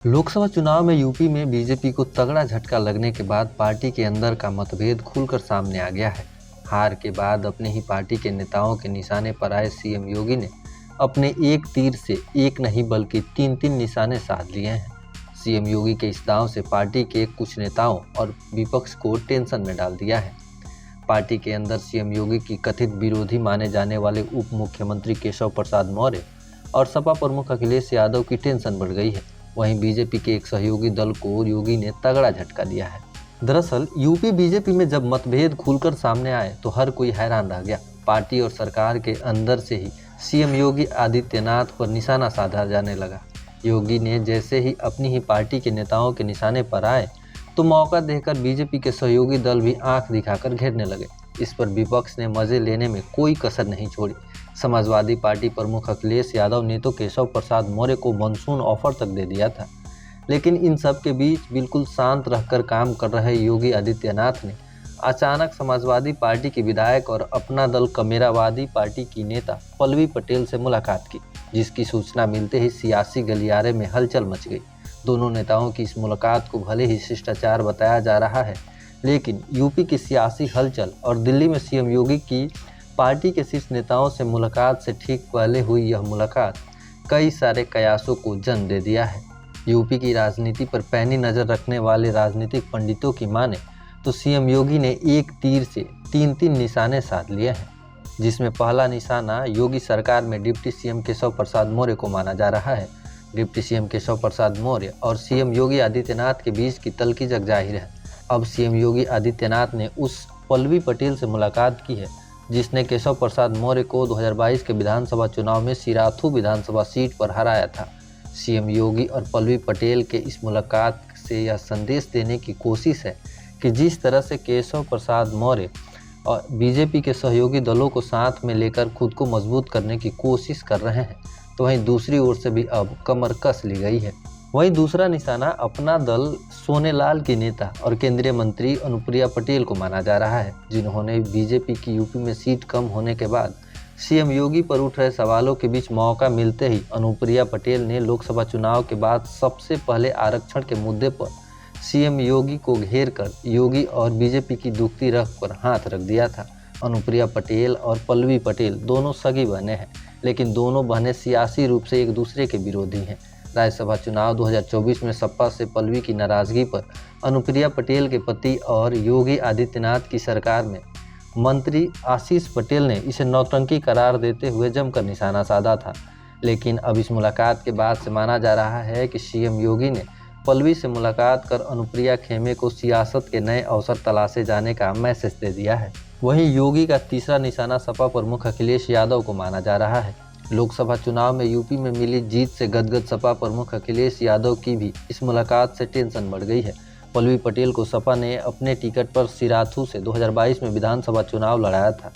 लोकसभा चुनाव में यूपी में बीजेपी को तगड़ा झटका लगने के बाद पार्टी के अंदर का मतभेद खुलकर सामने आ गया है। हार के बाद अपने ही पार्टी के नेताओं के निशाने पर आए सीएम योगी ने अपने एक तीर से एक नहीं बल्कि तीन निशाने साध लिए हैं। सीएम योगी के इस दांव से पार्टी के कुछ नेताओं और विपक्ष को टेंशन में डाल दिया है। पार्टी के अंदर सीएम योगी की कथित विरोधी माने जाने वाले उप मुख्यमंत्री केशव प्रसाद मौर्य और सपा प्रमुख अखिलेश यादव की टेंशन बढ़ गई है। वहीं बीजेपी के एक सहयोगी दल को योगी ने तगड़ा झटका दिया है। दरअसल यूपी बीजेपी में जब मतभेद खुलकर सामने आए तो हर कोई हैरान रह गया। पार्टी और सरकार के अंदर से ही सीएम योगी आदित्यनाथ पर निशाना साधा जाने लगा। योगी ने जैसे ही अपनी ही पार्टी के नेताओं के निशाने पर आए तो मौका देकर बीजेपी के सहयोगी दल भी आंख दिखाकर घेरने लगे। इस पर विपक्ष ने मजे लेने में कोई कसर नहीं छोड़ी। समाजवादी पार्टी प्रमुख अखिलेश यादव ने तो केशव प्रसाद मौर्य को मानसून ऑफर तक दे दिया था। लेकिन इन सब के बीच बिल्कुल शांत रहकर काम कर रहे योगी आदित्यनाथ ने अचानक समाजवादी पार्टी के विधायक और अपना दल कमेरावादी पार्टी की नेता पल्लवी पटेल से मुलाकात की, जिसकी सूचना मिलते ही सियासी गलियारे में हलचल मच गई। दोनों नेताओं की इस मुलाकात को भले ही शिष्टाचार बताया जा रहा है, लेकिन यूपी की सियासी हलचल और दिल्ली में सीएम योगी की पार्टी के शीर्ष नेताओं से मुलाकात से ठीक पहले हुई यह मुलाकात कई सारे कयासों को जन्म दे दिया है। यूपी की राजनीति पर पैनी नज़र रखने वाले राजनीतिक पंडितों की माने तो सीएम योगी ने एक तीर से तीन निशाने साध लिए हैं, जिसमें पहला निशाना योगी सरकार में डिप्टी सीएम केशव प्रसाद मौर्य को माना जा रहा है। डिप्टी सीएम केशव प्रसाद मौर्य और सीएम योगी आदित्यनाथ के बीच की तल्खी जग जाहिर है। अब सीएम योगी आदित्यनाथ ने उस पल्लवी पटेल से मुलाकात की है जिसने केशव प्रसाद मौर्य को 2022 के विधानसभा चुनाव में सिराथू विधानसभा सीट पर हराया था। सीएम योगी और पल्लवी पटेल के इस मुलाकात से यह संदेश देने की कोशिश है कि जिस तरह से केशव प्रसाद मौर्य और बीजेपी के सहयोगी दलों को साथ में लेकर खुद को मजबूत करने की कोशिश कर रहे हैं, तो वहीं दूसरी ओर से भी अब कमर कस ली गई है। वहीं दूसरा निशाना अपना दल सोनेलाल की नेता और केंद्रीय मंत्री अनुप्रिया पटेल को माना जा रहा है, जिन्होंने बीजेपी की यूपी में सीट कम होने के बाद सीएम योगी पर उठ रहे सवालों के बीच मौका मिलते ही अनुप्रिया पटेल ने लोकसभा चुनाव के बाद सबसे पहले आरक्षण के मुद्दे पर सीएम योगी को घेर कर योगी और बीजेपी की दुखती रख पर हाथ रख दिया था। अनुप्रिया पटेल और पल्लवी पटेल दोनों सगी बहनें हैं, लेकिन दोनों बहनें सियासी रूप से एक दूसरे के विरोधी हैं। राज्यसभा चुनाव 2024 में सपा से पल्लवी की नाराजगी पर अनुप्रिया पटेल के पति और योगी आदित्यनाथ की सरकार में मंत्री आशीष पटेल ने इसे नौटंकी करार देते हुए जमकर निशाना साधा था। लेकिन अब इस मुलाकात के बाद से माना जा रहा है कि सीएम योगी ने पल्लवी से मुलाकात कर अनुप्रिया खेमे को सियासत के नए अवसर तलाशे जाने का मैसेज दे दिया है। वहीं योगी का तीसरा निशाना सपा प्रमुख अखिलेश यादव को माना जा रहा है। लोकसभा चुनाव में यूपी में मिली जीत से गदगद सपा प्रमुख अखिलेश यादव की भी इस मुलाकात से टेंशन बढ़ गई है। पल्लवी पटेल को सपा ने अपने टिकट पर सिराथू से 2022 में विधानसभा चुनाव लड़ाया था।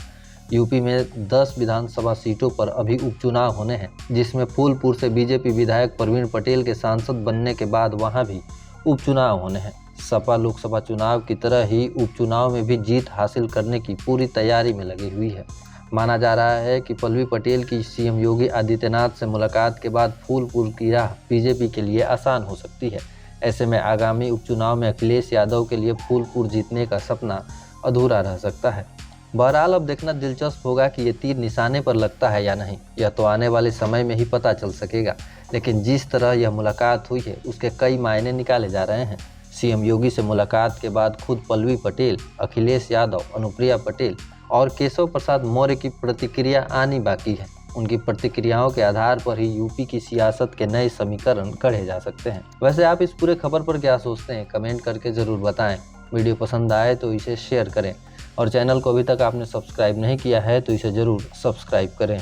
यूपी में 10 विधानसभा सीटों पर अभी उपचुनाव होने हैं, जिसमें फूलपुर से बीजेपी विधायक प्रवीण पटेल के सांसद बनने के बाद वहां भी उपचुनाव होने हैं। सपा लोकसभा चुनाव की तरह ही उपचुनाव में भी जीत हासिल करने की पूरी तैयारी में लगी हुई है। माना जा रहा है कि पल्लवी पटेल की सीएम योगी आदित्यनाथ से मुलाकात के बाद फूलपुर की राह बीजेपी के लिए आसान हो सकती है। ऐसे में आगामी उपचुनाव में अखिलेश यादव के लिए फूलपुर जीतने का सपना अधूरा रह सकता है। बहरहाल अब देखना दिलचस्प होगा कि ये तीर निशाने पर लगता है या नहीं। यह तो आने वाले समय में ही पता चल सकेगा, लेकिन जिस तरह यह मुलाकात हुई है उसके कई मायने निकाले जा रहे हैं। सीएम योगी से मुलाकात के बाद खुद पल्लवी पटेल, अखिलेश यादव, अनुप्रिया पटेल और केशव प्रसाद मौर्य की प्रतिक्रिया आनी बाकी है। उनकी प्रतिक्रियाओं के आधार पर ही यूपी की सियासत के नए समीकरण गढ़े जा सकते हैं। वैसे आप इस पूरे खबर पर क्या सोचते हैं, कमेंट करके ज़रूर बताएं। वीडियो पसंद आए तो इसे शेयर करें और चैनल को अभी तक आपने सब्सक्राइब नहीं किया है तो इसे ज़रूर सब्सक्राइब करें।